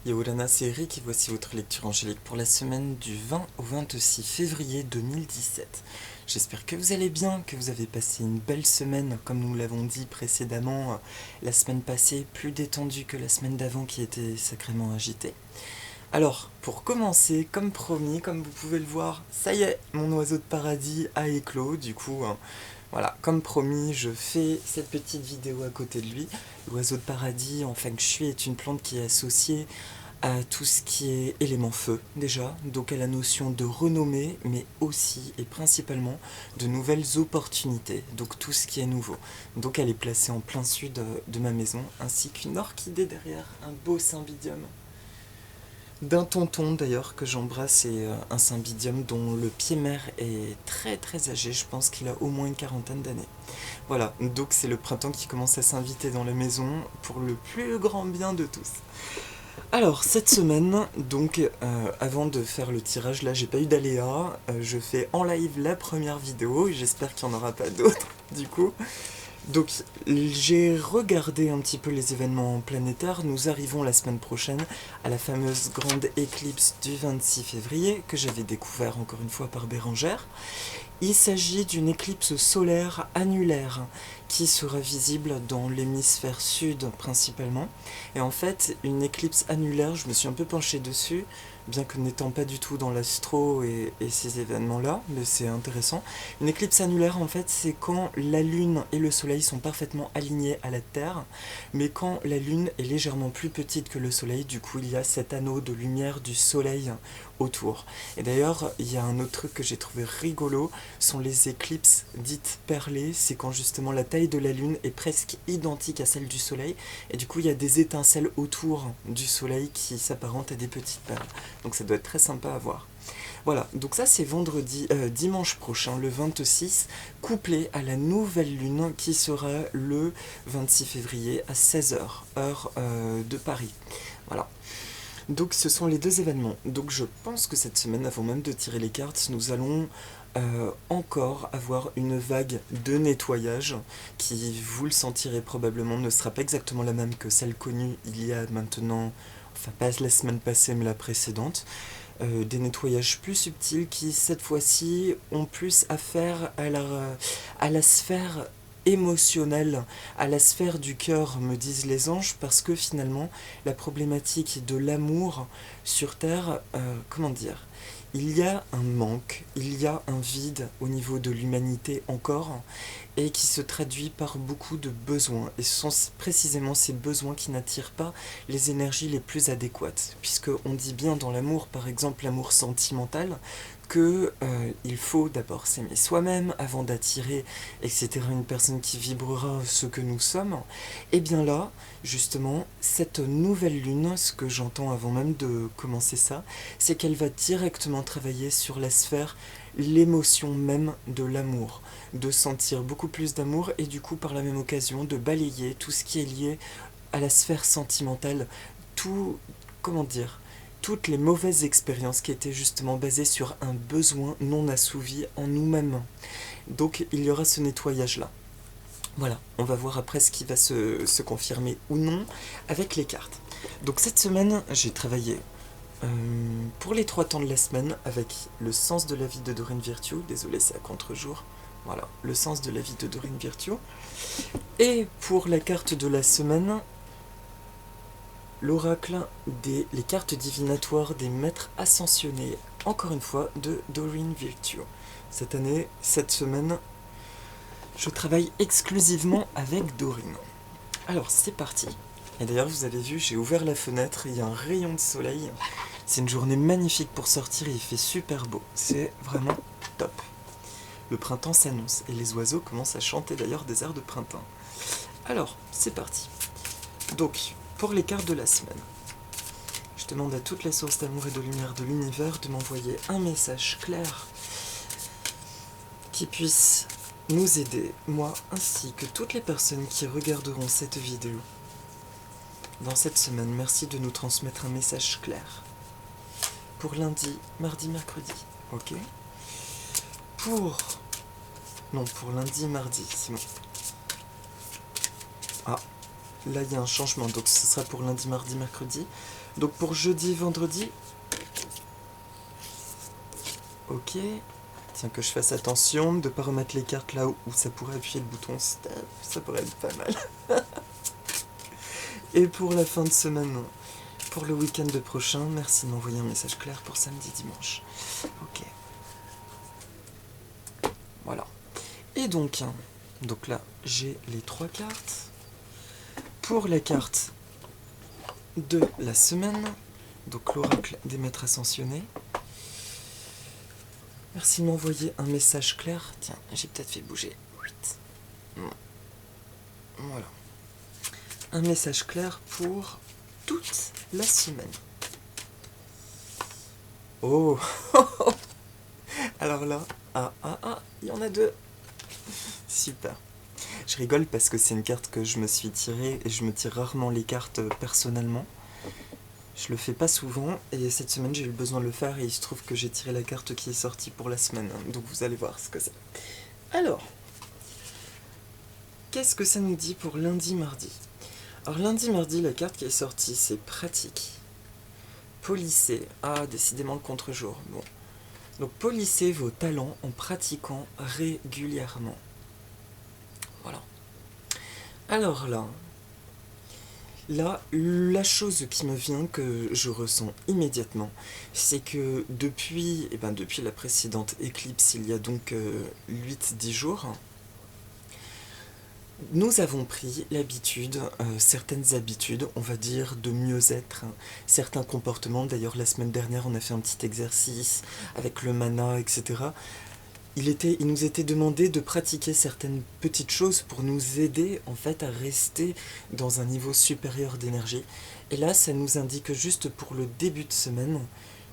Yaoulana, c'est Eric et voici votre lecture angélique pour la semaine du 20 au 26 février 2017. J'espère que vous allez bien, que vous avez passé une belle semaine, comme nous l'avons dit précédemment, la semaine passée plus détendue que la semaine d'avant qui était sacrément agitée. Alors, pour commencer, comme promis, comme vous pouvez le voir, ça y est, mon oiseau de paradis a éclos, du coup, voilà, comme promis, je fais cette petite vidéo à côté de lui. L'oiseau de paradis en feng shui est une plante qui est associée à tout ce qui est élément feu déjà, donc à la notion de renommée, mais aussi et principalement de nouvelles opportunités, donc tout ce qui est nouveau. Donc elle est placée en plein sud de ma maison, ainsi qu'une orchidée derrière, un beau cymbidium. D'un tonton d'ailleurs que j'embrasse et un cymbidium dont le pied mère est très très âgé, je pense qu'il a au moins une quarantaine d'années. Voilà, donc c'est le printemps qui commence à s'inviter dans la maison pour le plus grand bien de tous. Alors, cette semaine, donc, avant de faire le tirage, là, j'ai pas eu d'aléa. Je fais en live la première vidéo. J'espère qu'il n'y en aura pas d'autres, du coup. Donc, j'ai regardé un petit peu les événements planétaires. Nous arrivons la semaine prochaine à la fameuse grande éclipse du 26 février, que j'avais découvert encore une fois par Bérangère. Il s'agit d'une éclipse solaire annulaire qui sera visible dans l'hémisphère sud principalement. Et en fait, une éclipse annulaire, je me suis un peu penché dessus, bien que n'étant pas du tout dans l'astro et ces événements-là, mais c'est intéressant. Une éclipse annulaire, en fait, c'est quand la Lune et le Soleil sont parfaitement alignés à la Terre, mais quand la Lune est légèrement plus petite que le Soleil, du coup, il y a cet anneau de lumière du Soleil autour. Et d'ailleurs, il y a un autre truc que j'ai trouvé rigolo, sont les éclipses dites perlées. C'est quand justement la taille de la Lune est presque identique à celle du Soleil, et du coup il y a des étincelles autour du Soleil qui s'apparentent à des petites perles. Donc ça doit être très sympa à voir. Voilà, donc ça c'est dimanche prochain, le 26, couplé à la nouvelle lune qui sera le 26 février à 16 h, heure de Paris. Voilà. Donc ce sont les deux événements. Donc je pense que cette semaine, avant même de tirer les cartes, nous allons encore avoir une vague de nettoyage qui, vous le sentirez probablement, ne sera pas exactement la même que celle connue il y a maintenant, enfin pas la semaine passée mais la précédente. Des nettoyages plus subtils qui cette fois-ci ont plus affaire à la sphère émotionnelle, à la sphère du cœur, me disent les anges, parce que finalement la problématique de l'amour sur Terre, comment dire, il y a un manque, il y a un vide au niveau de l'humanité encore, et qui se traduit par beaucoup de besoins. Et ce sont précisément ces besoins qui n'attirent pas les énergies les plus adéquates. Puisque on dit bien dans l'amour, par exemple l'amour sentimental, que il faut d'abord s'aimer soi-même avant d'attirer, etc., une personne qui vibrera ce que nous sommes. Et bien là, justement, cette nouvelle lune, ce que j'entends avant même de commencer ça, c'est qu'elle va directement travailler sur la sphère, l'émotion même de l'amour, de sentir beaucoup plus d'amour et du coup par la même occasion de balayer tout ce qui est lié à la sphère sentimentale, tout, comment dire, toutes les mauvaises expériences qui étaient justement basées sur un besoin non assouvi en nous-mêmes. Donc il y aura ce nettoyage-là. Voilà, on va voir après ce qui va se confirmer ou non avec les cartes. Donc cette semaine, j'ai travaillé pour les 3 temps de la semaine avec le sens de la vie de Dorine Virtue. Désolé, c'est à contre-jour. Voilà, le sens de la vie de Dorine Virtue. Et pour la carte de la semaine, l'oracle les cartes divinatoires des maîtres ascensionnés, encore une fois, de Dorine Virtue. Cette année, cette semaine, je travaille exclusivement avec Dorine. Alors, c'est parti. Et d'ailleurs, vous avez vu, j'ai ouvert la fenêtre, il y a un rayon de soleil. C'est une journée magnifique pour sortir et il fait super beau. C'est vraiment top. Le printemps s'annonce et les oiseaux commencent à chanter d'ailleurs des airs de printemps. Alors, c'est parti. Donc, pour les cartes de la semaine, je demande à toutes les sources d'amour et de lumière de l'univers de m'envoyer un message clair qui puisse nous aider, moi ainsi que toutes les personnes qui regarderont cette vidéo. Dans cette semaine, merci de nous transmettre un message clair. Pour lundi, mardi, mercredi, ok. Pour lundi, mardi, c'est bon. Ah, là il y a un changement, donc ce sera pour lundi, mardi, mercredi. Donc pour jeudi, vendredi, ok. Tiens, que je fasse attention de ne pas remettre les cartes là où ça pourrait appuyer le bouton stop, ça pourrait être pas mal. Et pour la fin de semaine, pour le week-end prochain, merci de m'envoyer un message clair pour samedi, dimanche. Ok. Voilà. Et donc là, j'ai les 3 cartes. Pour la carte de la semaine, donc l'oracle des maîtres ascensionnés. Merci de m'envoyer un message clair. Tiens, j'ai peut-être fait bouger. Voilà. Un message clair pour toute la semaine. Oh. Alors là, il y en a 2. Super. Je rigole parce que c'est une carte que je me suis tirée et je me tire rarement les cartes personnellement. Je le fais pas souvent et cette semaine j'ai eu besoin de le faire et il se trouve que j'ai tiré la carte qui est sortie pour la semaine. Donc vous allez voir ce que c'est. Alors, qu'est-ce que ça nous dit pour lundi, mardi ? Alors lundi, mardi, la carte qui est sortie c'est pratique. Polissez. Ah, décidément le contre-jour. Bon. Donc polissez vos talents en pratiquant régulièrement. Voilà. Alors là, la chose qui me vient, que je ressens immédiatement, c'est que depuis la précédente éclipse, il y a donc 8-10 jours, nous avons pris l'habitude, certaines habitudes, on va dire, de mieux-être, certains comportements. D'ailleurs, la semaine dernière, on a fait un petit exercice avec le mana, etc. Il nous était demandé de pratiquer certaines petites choses pour nous aider en fait à rester dans un niveau supérieur d'énergie. Et là, ça nous indique juste pour le début de semaine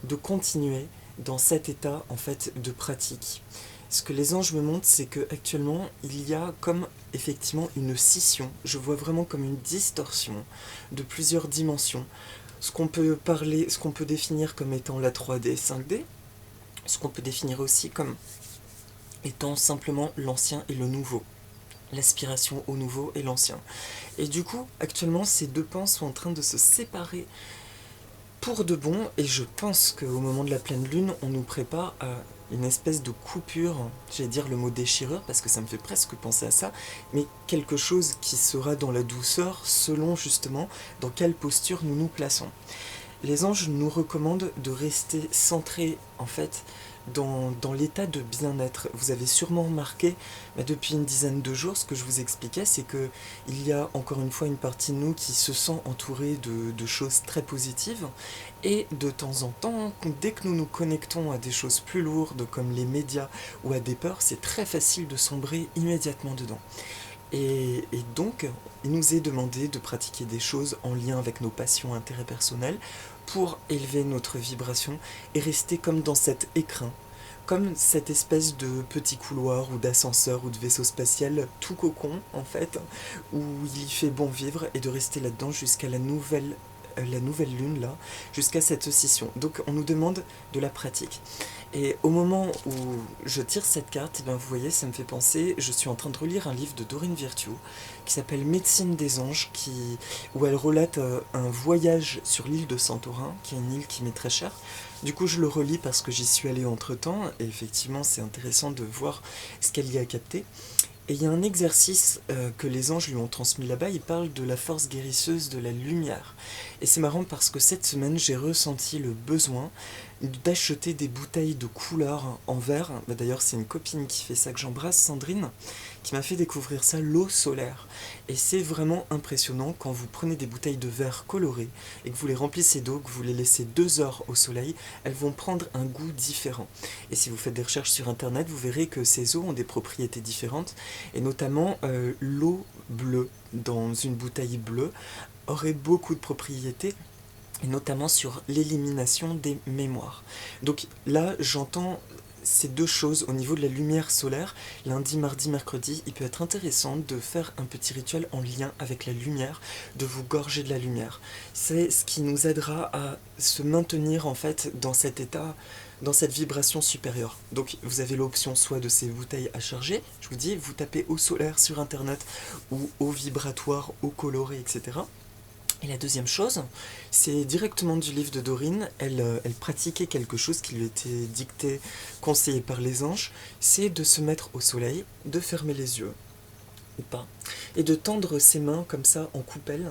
de continuer dans cet état en fait de pratique. Ce que les anges me montrent, c'est qu'actuellement, il y a comme effectivement une scission. Je vois vraiment comme une distorsion de plusieurs dimensions. Ce qu'on peut définir comme étant la 3D, 5D, ce qu'on peut définir aussi comme étant simplement l'ancien et le nouveau, l'aspiration au nouveau et l'ancien. Et du coup, actuellement, ces deux pans sont en train de se séparer pour de bon, et je pense qu'au moment de la pleine lune, on nous prépare à une espèce de coupure, j'allais dire le mot déchirure, parce que ça me fait presque penser à ça, mais quelque chose qui sera dans la douceur, selon justement dans quelle posture nous nous plaçons. Les anges nous recommandent de rester centrés, en fait, dans l'état de bien-être. Vous avez sûrement remarqué, depuis une dizaine de jours, ce que je vous expliquais, c'est qu'il y a encore une fois une partie de nous qui se sent entourée de choses très positives, et de temps en temps, dès que nous nous connectons à des choses plus lourdes, comme les médias ou à des peurs, c'est très facile de sombrer immédiatement dedans. Et donc, il nous est demandé de pratiquer des choses en lien avec nos passions, intérêts personnels, pour élever notre vibration et rester comme dans cet écrin, comme cette espèce de petit couloir ou d'ascenseur ou de vaisseau spatial tout cocon en fait, où il y fait bon vivre, et de rester là-dedans jusqu'à la nouvelle lune là, jusqu'à cette scission. Donc on nous demande de la pratique. Et au moment où je tire cette carte, vous voyez, ça me fait penser, je suis en train de relire un livre de Dorine Virtue qui s'appelle Médecine des anges, où elle relate un voyage sur l'île de Santorin, qui est une île qui m'est très chère. Du coup, je le relis parce que j'y suis allé entre-temps, et effectivement, c'est intéressant de voir ce qu'elle y a capté. Et il y a un exercice que les anges lui ont transmis là-bas, il parle de la force guérisseuse de la lumière. Et c'est marrant parce que cette semaine, j'ai ressenti le besoin d'acheter des bouteilles de couleur en verre. D'ailleurs, c'est une copine qui fait ça, que j'embrasse, Sandrine, qui m'a fait découvrir ça, l'eau solaire. Et c'est vraiment impressionnant quand vous prenez des bouteilles de verre colorées et que vous les remplissez d'eau, que vous les laissez 2 heures au soleil, elles vont prendre un goût différent. Et si vous faites des recherches sur internet, vous verrez que ces eaux ont des propriétés différentes, et notamment l'eau bleue dans une bouteille bleue aurait beaucoup de propriétés, et notamment sur l'élimination des mémoires. Donc là, j'entends ces deux choses au niveau de la lumière solaire. Lundi, mardi, mercredi, il peut être intéressant de faire un petit rituel en lien avec la lumière, de vous gorger de la lumière. C'est ce qui nous aidera à se maintenir en fait dans cet état dans cette vibration supérieure. Donc vous avez l'option soit de ces bouteilles à charger, je vous dis, vous tapez eau solaire sur internet ou eau vibratoire, eau colorée, etc. Et la deuxième chose, c'est directement du livre de Dorine, elle pratiquait quelque chose qui lui était dicté, conseillé par les anges, c'est de se mettre au soleil, de fermer les yeux, ou pas, et de tendre ses mains comme ça en coupelle,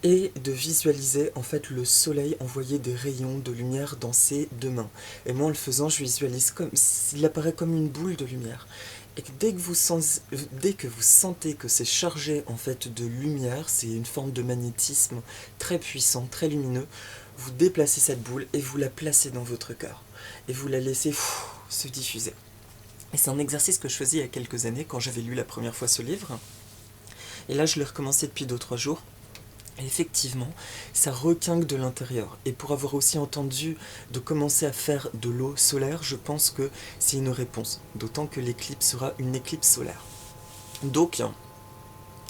et de visualiser en fait le soleil envoyer des rayons de lumière dans ses deux mains. Et moi en le faisant, je visualise comme il apparaît comme une boule de lumière. Et que dès que vous sentez que c'est chargé en fait de lumière, c'est une forme de magnétisme très puissant, très lumineux, vous déplacez cette boule et vous la placez dans votre cœur. Et vous la laissez se diffuser. Et c'est un exercice que je faisais il y a quelques années quand j'avais lu la première fois ce livre. Et là je l'ai recommencé depuis 2-3 jours. Et effectivement, ça requinque de l'intérieur. Et pour avoir aussi entendu de commencer à faire de l'eau solaire, je pense que c'est une réponse. D'autant que l'éclipse sera une éclipse solaire. Donc,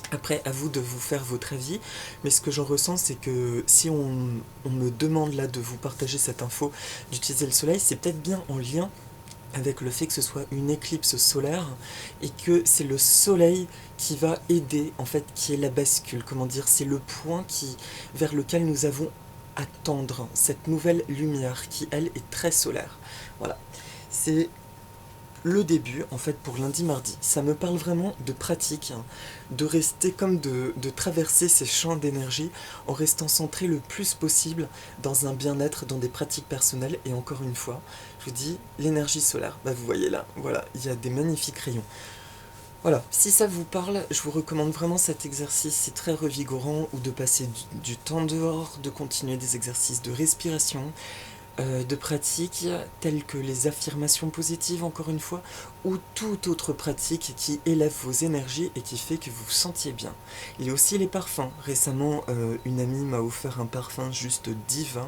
après, à vous de vous faire votre avis. Mais ce que j'en ressens, c'est que si on me demande là de vous partager cette info, d'utiliser le soleil, c'est peut-être bien en lien avec le fait que ce soit une éclipse solaire et que c'est le soleil qui va aider, en fait, qui est la bascule, comment dire, c'est le point vers lequel nous avons à tendre cette nouvelle lumière qui, elle, est très solaire. Voilà, c'est le début, en fait, pour lundi-mardi. Ça me parle vraiment de pratique, de rester comme de traverser ces champs d'énergie en restant centré le plus possible dans un bien-être, dans des pratiques personnelles. Et encore une fois, je vous dis, l'énergie solaire, bah vous voyez là, voilà, il y a des magnifiques rayons. Voilà, si ça vous parle, je vous recommande vraiment cet exercice, c'est très revigorant, ou de passer du temps dehors, de continuer des exercices de respiration, de pratiques telles que les affirmations positives, encore une fois, ou toute autre pratique qui élève vos énergies et qui fait que vous vous sentiez bien. Il y a aussi les parfums. Récemment, une amie m'a offert un parfum juste divin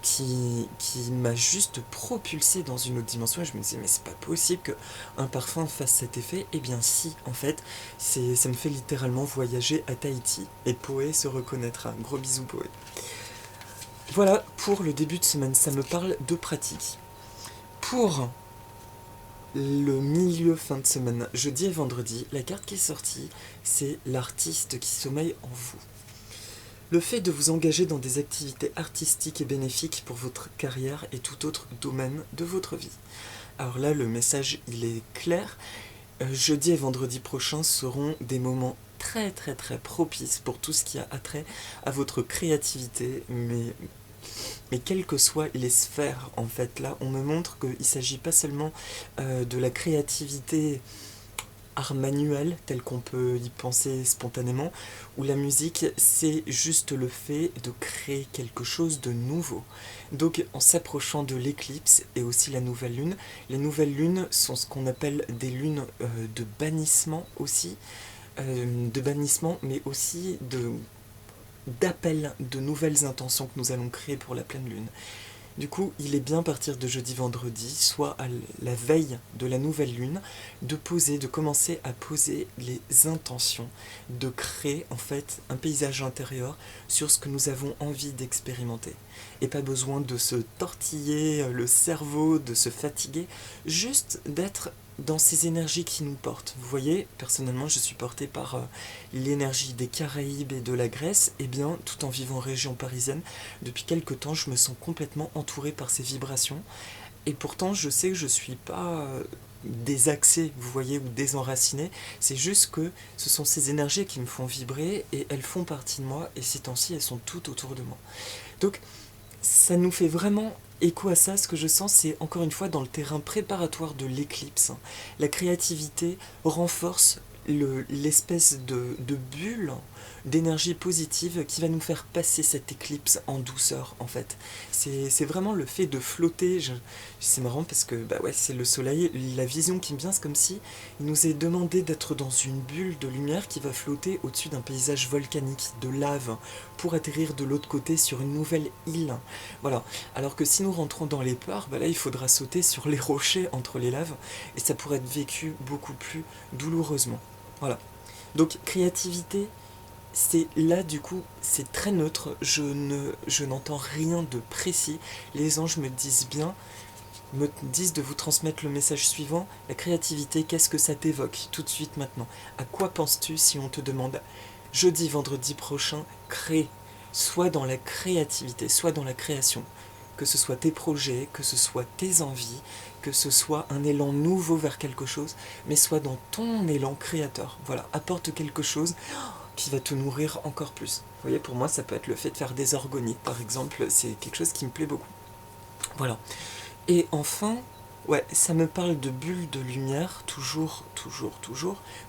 qui m'a juste propulsé dans une autre dimension et je me disais mais c'est pas possible qu'un parfum fasse cet effet. Eh bien si, en fait, ça me fait littéralement voyager à Tahiti. Et Poé se reconnaîtra. Gros bisous Poé. Voilà pour le début de semaine, ça me parle de pratique. Pour le milieu fin de semaine, jeudi et vendredi, la carte qui est sortie, c'est l'artiste qui sommeille en vous. Le fait de vous engager dans des activités artistiques et bénéfiques pour votre carrière et tout autre domaine de votre vie. Alors là, le message, il est clair. Jeudi et vendredi prochains seront des moments très très très propices pour tout ce qui a attrait à votre créativité, mais quelles que soient les sphères, en fait, là, on me montre qu'il ne s'agit pas seulement de la créativité art manuel, tel qu'on peut y penser spontanément, où la musique, c'est juste le fait de créer quelque chose de nouveau. Donc, en s'approchant de l'éclipse et aussi la nouvelle lune, les nouvelles lunes sont ce qu'on appelle des lunes de bannissement aussi, mais aussi d'appel de nouvelles intentions que nous allons créer pour la pleine lune. Du coup, il est bien à partir de jeudi-vendredi, soit à la veille de la nouvelle lune, de commencer à poser les intentions, de créer en fait un paysage intérieur sur ce que nous avons envie d'expérimenter. Et pas besoin de se tortiller le cerveau, de se fatiguer, juste d'être dans ces énergies qui nous portent. Vous voyez, personnellement, je suis porté par l'énergie des Caraïbes et de la Grèce, et bien, tout en vivant en région parisienne, depuis quelque temps, je me sens complètement entouré par ces vibrations, et pourtant, je sais que je ne suis pas désaxé, vous voyez, ou désenraciné, c'est juste que ce sont ces énergies qui me font vibrer, et elles font partie de moi, et ces temps-ci, elles sont toutes autour de moi. Donc, ça nous fait vraiment écho à ça. Ce que je sens, c'est encore une fois dans le terrain préparatoire de l'éclipse. La créativité renforce l'espèce de bulle d'énergie positive qui va nous faire passer cette éclipse en douceur, en fait. C'est vraiment le fait de flotter. C'est marrant parce que bah ouais, c'est le soleil. La vision qui me vient, c'est comme si il nous est demandé d'être dans une bulle de lumière qui va flotter au-dessus d'un paysage volcanique de lave pour atterrir de l'autre côté sur une nouvelle île. Voilà. Alors que si nous rentrons dans les peurs, bah là il faudra sauter sur les rochers entre les laves et ça pourrait être vécu beaucoup plus douloureusement. Voilà. Donc créativité, c'est là du coup, c'est très neutre, je n'entends rien de précis. Les anges me disent bien, me disent de vous transmettre le message suivant. La créativité, qu'est-ce que ça t'évoque tout de suite maintenant? À quoi penses-tu si on te demande jeudi, vendredi prochain, crée? Soit dans la créativité, soit dans la création. Que ce soit tes projets, que ce soit tes envies, que ce soit un élan nouveau vers quelque chose, mais soit dans ton élan créateur. Voilà, apporte quelque chose qui va te nourrir encore plus. Vous voyez, pour moi, ça peut être le fait de faire des orgonites, par exemple, c'est quelque chose qui me plaît beaucoup. Voilà. Et enfin, ouais, ça me parle de bulles de lumière, toujours.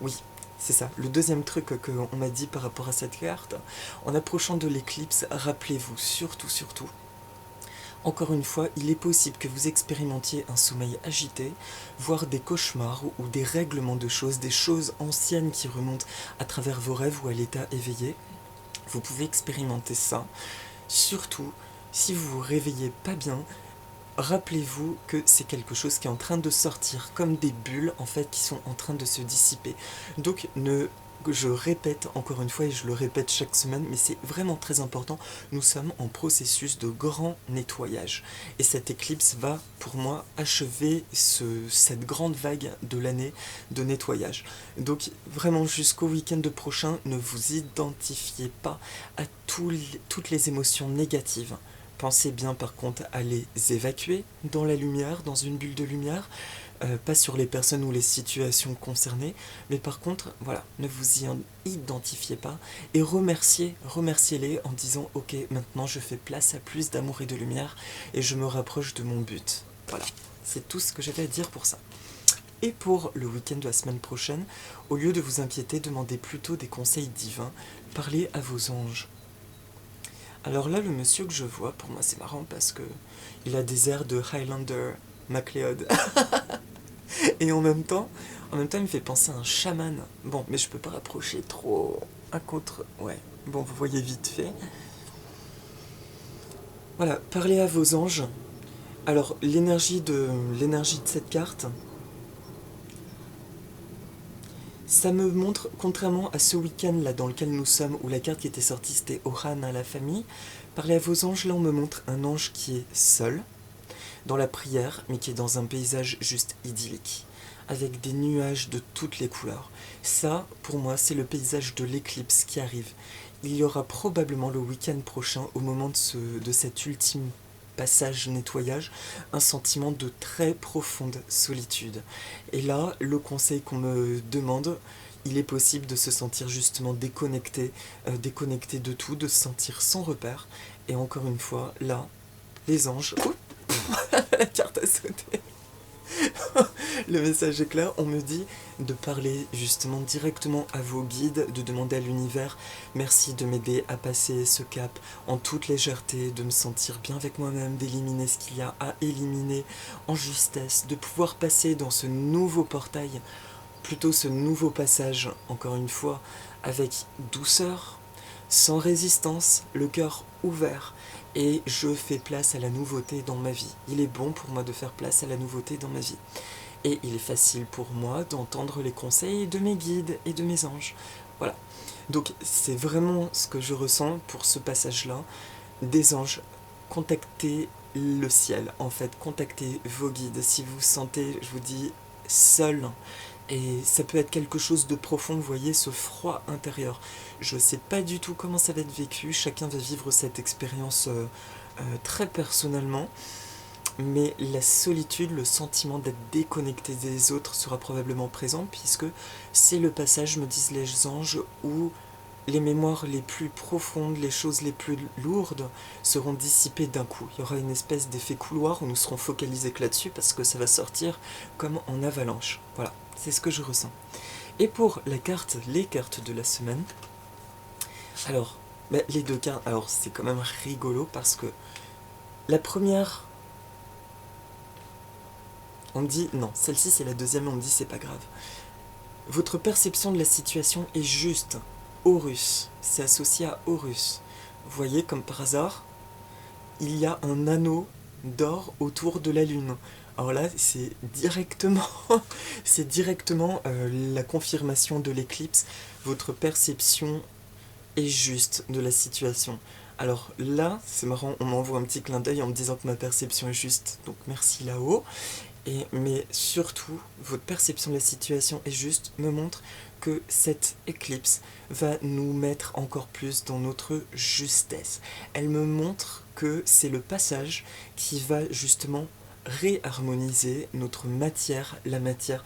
Oui, c'est ça. Le deuxième truc qu'on m'a dit par rapport à cette carte, en approchant de l'éclipse, rappelez-vous, surtout, encore une fois, il est possible que vous expérimentiez un sommeil agité, voire des cauchemars ou des règlements de choses, des choses anciennes qui remontent à travers vos rêves ou à l'état éveillé. Vous pouvez expérimenter ça. Surtout, si vous vous réveillez pas bien, rappelez-vous que c'est quelque chose qui est en train de sortir, comme des bulles en fait qui sont en train de se dissiper. Donc je répète encore une fois et je le répète chaque semaine, mais c'est vraiment très important, nous sommes en processus de grand nettoyage. Et cette éclipse va pour moi achever cette grande vague de l'année de nettoyage. Donc vraiment jusqu'au week-end prochain, ne vous identifiez pas à toutes les émotions négatives. Pensez bien par contre à les évacuer dans la lumière, dans une bulle de lumière, pas sur les personnes ou les situations concernées, mais par contre, voilà, ne vous y identifiez pas et remerciez-les en disant ok, maintenant je fais place à plus d'amour et de lumière et je me rapproche de mon but. Voilà, c'est tout ce que j'avais à dire pour ça. Et pour le week-end de la semaine prochaine, au lieu de vous inquiéter, demandez plutôt des conseils divins, parlez à vos anges. Alors là, le monsieur que je vois, pour moi c'est marrant parce que il a des airs de Highlander MacLeod. Et en même temps, il me fait penser à un chaman. Bon, mais je peux pas rapprocher trop un contre. Ouais. Bon, vous voyez vite fait. Voilà, parlez à vos anges. Alors, l'énergie de cette carte, ça me montre, contrairement à ce week-end là dans lequel nous sommes, où la carte qui était sortie c'était Ohana, la famille, parlez à vos anges, là on me montre un ange qui est seul, dans la prière, mais qui est dans un paysage juste idyllique, avec des nuages de toutes les couleurs. Ça, pour moi, c'est le paysage de l'éclipse qui arrive. Il y aura probablement le week-end prochain, au moment de cet ultime passage nettoyage, un sentiment de très profonde solitude. Et là, le conseil qu'on me demande, il est possible de se sentir justement déconnecté de tout, de se sentir sans repère. Et encore une fois, là, les anges... Ouh, la carte a sauté. Le message est clair, on me dit de parler justement directement à vos guides, de demander à l'univers merci de m'aider à passer ce cap en toute légèreté, de me sentir bien avec moi-même, d'éliminer ce qu'il y a à éliminer en justesse, de pouvoir passer dans ce nouveau portail, plutôt ce nouveau passage, encore une fois, avec douceur, sans résistance, le cœur ouvert. Et je fais place à la nouveauté dans ma vie. Il est bon pour moi de faire place à la nouveauté dans ma vie. Et il est facile pour moi d'entendre les conseils de mes guides et de mes anges. Voilà. Donc c'est vraiment ce que je ressens pour ce passage-là. Des anges, contactez le ciel, en fait, contactez vos guides. Si vous vous sentez, je vous dis, seul, et ça peut être quelque chose de profond, vous voyez, ce froid intérieur. Je ne sais pas du tout comment ça va être vécu, chacun va vivre cette expérience très personnellement, mais la solitude, le sentiment d'être déconnecté des autres sera probablement présent, puisque c'est le passage, me disent les anges, où les mémoires les plus profondes, les choses les plus lourdes seront dissipées d'un coup. Il y aura une espèce d'effet couloir où nous serons focalisés que là-dessus, parce que ça va sortir comme en avalanche. Voilà, c'est ce que je ressens. Et pour les cartes de la semaine, alors, les deux cartes, alors c'est quand même rigolo, parce que la première, on me dit, non, celle-ci c'est la deuxième, on me dit c'est pas grave. Votre perception de la situation est juste. Horus, c'est associé à Horus. Vous voyez, comme par hasard, il y a un anneau d'or autour de la lune. Alors là, c'est directement, la confirmation de l'éclipse. Votre perception est juste de la situation. Alors là, c'est marrant, on m'envoie un petit clin d'œil en me disant que ma perception est juste, donc merci là-haut. Mais surtout, votre perception de la situation est juste, me montre que cette éclipse va nous mettre encore plus dans notre justesse. Elle me montre que c'est le passage qui va justement réharmoniser notre matière, la matière,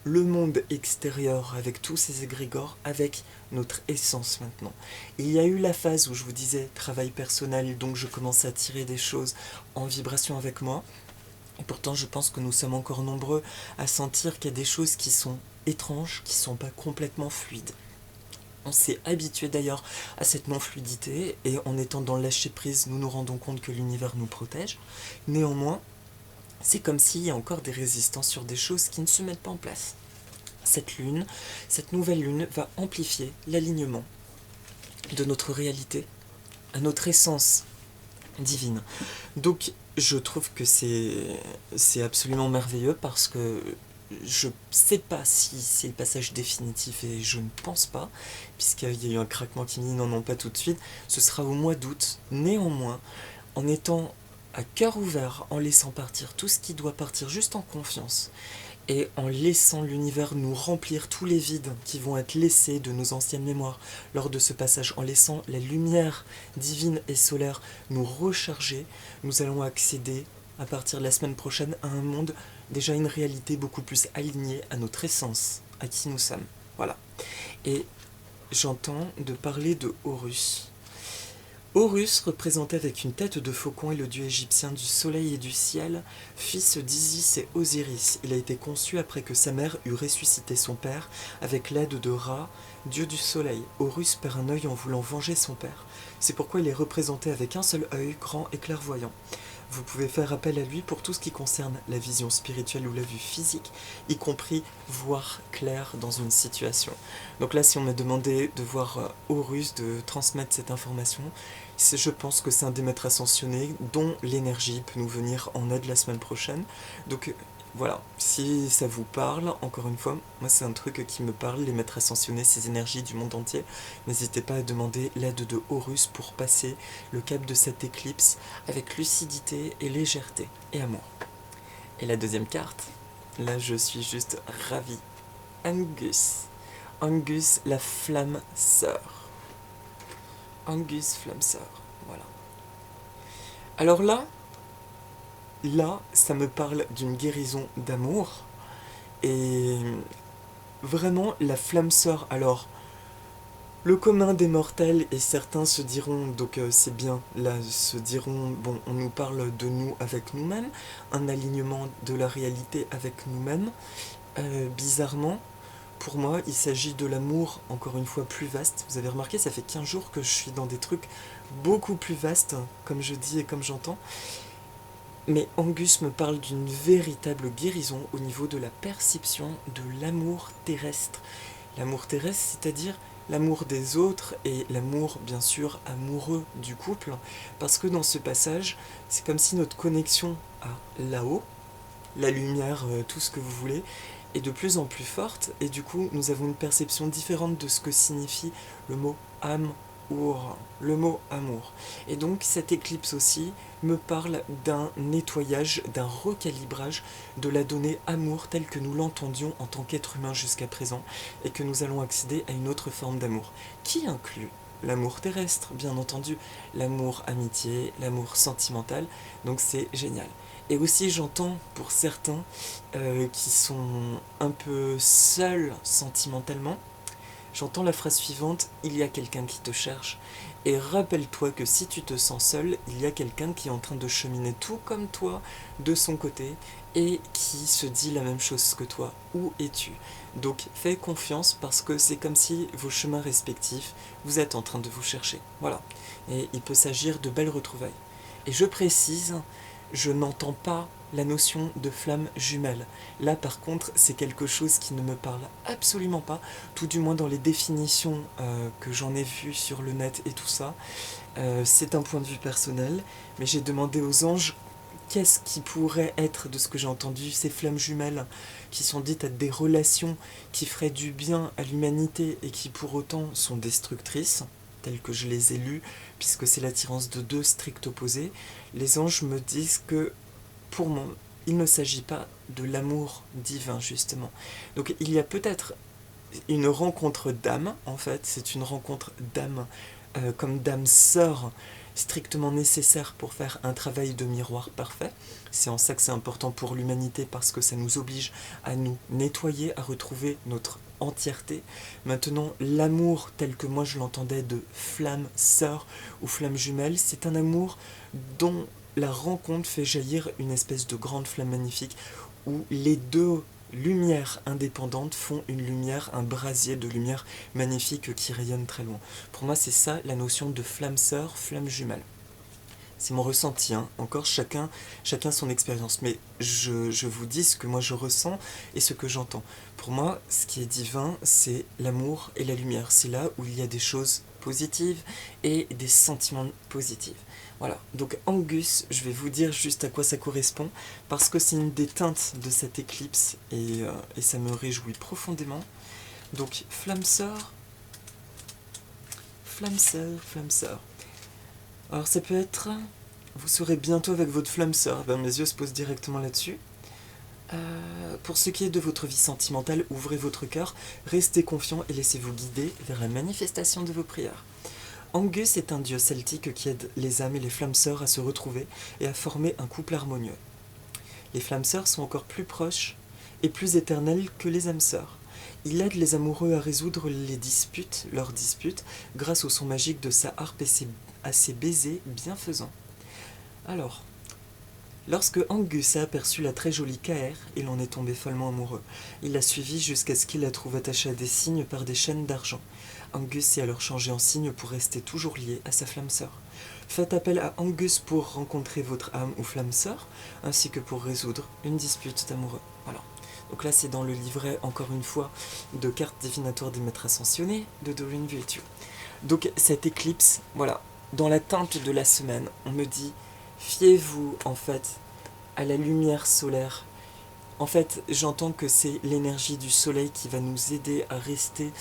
le monde extérieur avec tous ses égrégores, avec notre essence maintenant. Il y a eu la phase où je vous disais travail personnel, donc je commence à tirer des choses en vibration avec moi. Et pourtant, je pense que nous sommes encore nombreux à sentir qu'il y a des choses qui sont étranges, qui ne sont pas complètement fluides. On s'est habitué d'ailleurs à cette non-fluidité, et en étant dans le lâcher-prise, nous nous rendons compte que l'univers nous protège. Néanmoins, c'est comme s'il y a encore des résistances sur des choses qui ne se mettent pas en place. Cette lune, cette nouvelle lune, va amplifier l'alignement de notre réalité à notre essence divine. Donc, je trouve que c'est absolument merveilleux parce que je sais pas si c'est le passage définitif et je ne pense pas, puisqu'il y a eu un craquement qui me dit non, non, pas tout de suite. Ce sera au mois d'août. Néanmoins, en étant à cœur ouvert, en laissant partir tout ce qui doit partir, juste en confiance, et en laissant l'univers nous remplir tous les vides qui vont être laissés de nos anciennes mémoires lors de ce passage, en laissant la lumière divine et solaire nous recharger, nous allons accéder à partir de la semaine prochaine à un monde, déjà une réalité beaucoup plus alignée à notre essence, à qui nous sommes. Voilà. Et j'entends de parler de Horus. Horus, représenté avec une tête de faucon, est le dieu égyptien du soleil et du ciel, fils d'Isis et Osiris. Il a été conçu après que sa mère eut ressuscité son père avec l'aide de Ra, dieu du soleil. Horus perd un œil en voulant venger son père. C'est pourquoi il est représenté avec un seul œil, grand et clairvoyant. Vous pouvez faire appel à lui pour tout ce qui concerne la vision spirituelle ou la vue physique, y compris voir clair dans une situation. Donc là, si on m'a demandé de voir Horus, de transmettre cette information, je pense que c'est un des maîtres ascensionnés dont l'énergie peut nous venir en aide la semaine prochaine. Donc voilà, si ça vous parle, encore une fois, moi c'est un truc qui me parle, les maîtres ascensionnés, ces énergies du monde entier. N'hésitez pas à demander l'aide de Horus pour passer le cap de cette éclipse avec lucidité et légèreté et amour. Et la deuxième carte, là je suis juste ravi. Angus. Angus, la flamme sœur. Angus, flamme sœur. Voilà. Alors là, ça me parle d'une guérison d'amour. Et vraiment, la flamme sœur, alors, le commun des mortels et certains se diront, donc c'est bien, là, se diront, bon, on nous parle de nous avec nous-mêmes, un alignement de la réalité avec nous-mêmes. Bizarrement, pour moi, il s'agit de l'amour, encore une fois, plus vaste. Vous avez remarqué, ça fait 15 jours que je suis dans des trucs beaucoup plus vastes, comme je dis et comme j'entends. Mais Angus me parle d'une véritable guérison au niveau de la perception de l'amour terrestre. L'amour terrestre, c'est-à-dire l'amour des autres et l'amour, bien sûr, amoureux du couple. Parce que dans ce passage, c'est comme si notre connexion à là-haut, la lumière, tout ce que vous voulez, est de plus en plus forte. Et du coup, nous avons une perception différente de ce que signifie le mot âme ou le mot amour. Et donc cette éclipse aussi me parle d'un nettoyage, d'un recalibrage de la donnée amour telle que nous l'entendions en tant qu'être humain jusqu'à présent, et que nous allons accéder à une autre forme d'amour, qui inclut l'amour terrestre, bien entendu, l'amour amitié, l'amour sentimental, donc c'est génial. Et aussi j'entends pour certains qui sont un peu seuls sentimentalement, j'entends la phrase suivante, il y a quelqu'un qui te cherche. Et rappelle-toi que si tu te sens seul, il y a quelqu'un qui est en train de cheminer tout comme toi, de son côté, et qui se dit la même chose que toi. Où es-tu? Donc fais confiance parce que c'est comme si vos chemins respectifs, vous êtes en train de vous chercher. Voilà. Et il peut s'agir de belles retrouvailles. Et je précise, je n'entends pas la notion de flamme jumelle. Là par contre c'est quelque chose qui ne me parle absolument pas, tout du moins dans les définitions que j'en ai vues sur le net et tout ça. C'est un point de vue personnel, mais j'ai demandé aux anges qu'est-ce qui pourrait être de ce que j'ai entendu, ces flammes jumelles qui sont dites à des relations qui feraient du bien à l'humanité et qui pour autant sont destructrices. tels que je les ai lus, puisque c'est l'attirance de deux stricts opposés, les anges me disent que pour moi, il ne s'agit pas de l'amour divin, justement. Donc il y a peut-être une rencontre d'âme, en fait, c'est une rencontre d'âme, comme d'âme sœur, strictement nécessaire pour faire un travail de miroir parfait. C'est en ça que c'est important pour l'humanité, parce que ça nous oblige à nous nettoyer, à retrouver notre entièreté. Maintenant, l'amour tel que moi je l'entendais de flamme sœur ou flamme jumelle, c'est un amour dont la rencontre fait jaillir une espèce de grande flamme magnifique, où les deux lumières indépendantes font une lumière, un brasier de lumière magnifique qui rayonne très loin. Pour moi, c'est ça la notion de flamme sœur, flamme jumelle. C'est mon ressenti, hein. Encore chacun son expérience, mais je vous dis ce que moi je ressens et ce que j'entends. Pour moi, ce qui est divin, c'est l'amour et la lumière. C'est là où il y a des choses positives et des sentiments positifs. Voilà, donc Angus, je vais vous dire juste à quoi ça correspond, parce que c'est une des teintes de cette éclipse, et ça me réjouit profondément. Donc, flamme sœur, flamme sœur, flamme sœur. Alors ça peut être, vous serez bientôt avec votre flamme sœur, ben, mes yeux se posent directement là-dessus. Pour ce qui est de votre vie sentimentale, ouvrez votre cœur, restez confiant et laissez-vous guider vers la manifestation de vos prières. Angus est un dieu celtique qui aide les âmes et les flammes sœurs à se retrouver et à former un couple harmonieux. Les flammes sœurs sont encore plus proches et plus éternelles que les âmes sœurs. Il aide les amoureux à résoudre leurs disputes, grâce au son magique de sa harpe et à ses baisers bienfaisants. Alors, lorsque Angus a aperçu la très jolie Caer, il en est tombé follement amoureux. Il l'a suivie jusqu'à ce qu'il la trouve attachée à des cygnes par des chaînes d'argent. Angus s'est alors changé en cygne pour rester toujours lié à sa flamme sœur. Faites appel à Angus pour rencontrer votre âme ou flamme sœur, ainsi que pour résoudre une dispute d'amoureux. Voilà. Donc là, c'est dans le livret, encore une fois, de cartes divinatoires des maîtres ascensionnés de Doreen Virtue. Donc cette éclipse, voilà, dans la teinte de la semaine, on me dit, fiez-vous en fait à la lumière solaire. En fait, j'entends que c'est l'énergie du soleil qui va nous aider à rester,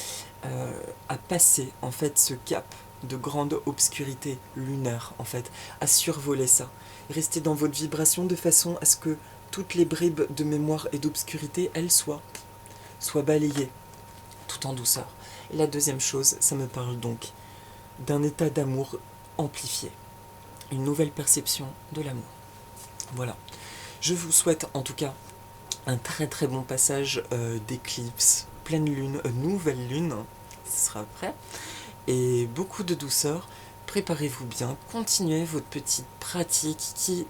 à passer en fait ce cap de grande obscurité lunaire, en fait, à survoler ça. Restez dans votre vibration de façon à ce que toutes les bribes de mémoire et d'obscurité, elles soient balayées, tout en douceur. Et la deuxième chose, ça me parle donc d'un état d'amour amplifié, une nouvelle perception de l'amour. Voilà. Je vous souhaite en tout cas un très très bon passage d'éclipse, pleine lune, nouvelle lune, ce sera après, et beaucoup de douceur. Préparez-vous bien, continuez votre petite pratique qui,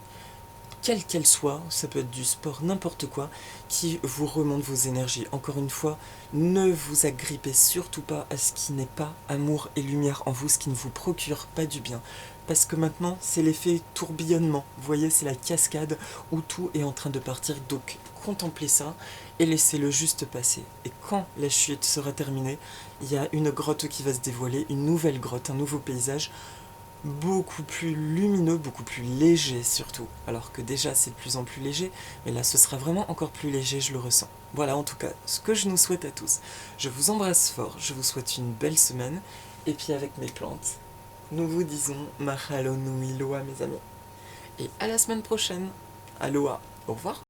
quelle qu'elle soit, ça peut être du sport, n'importe quoi, qui vous remonte vos énergies. Encore une fois, ne vous agrippez surtout pas à ce qui n'est pas amour et lumière en vous, ce qui ne vous procure pas du bien. Parce que maintenant, c'est l'effet tourbillonnement. Vous voyez, c'est la cascade où tout est en train de partir. Donc, contemplez ça et laissez-le juste passer. Et quand la chute sera terminée, il y a une grotte qui va se dévoiler, une nouvelle grotte, un nouveau paysage, beaucoup plus lumineux, beaucoup plus léger surtout. Alors que déjà c'est de plus en plus léger, mais là ce sera vraiment encore plus léger, je le ressens. Voilà en tout cas ce que je nous souhaite à tous. Je vous embrasse fort, je vous souhaite une belle semaine, et puis avec mes plantes, nous vous disons Mahalo nui loa mes amis. Et à la semaine prochaine. Aloha, au revoir.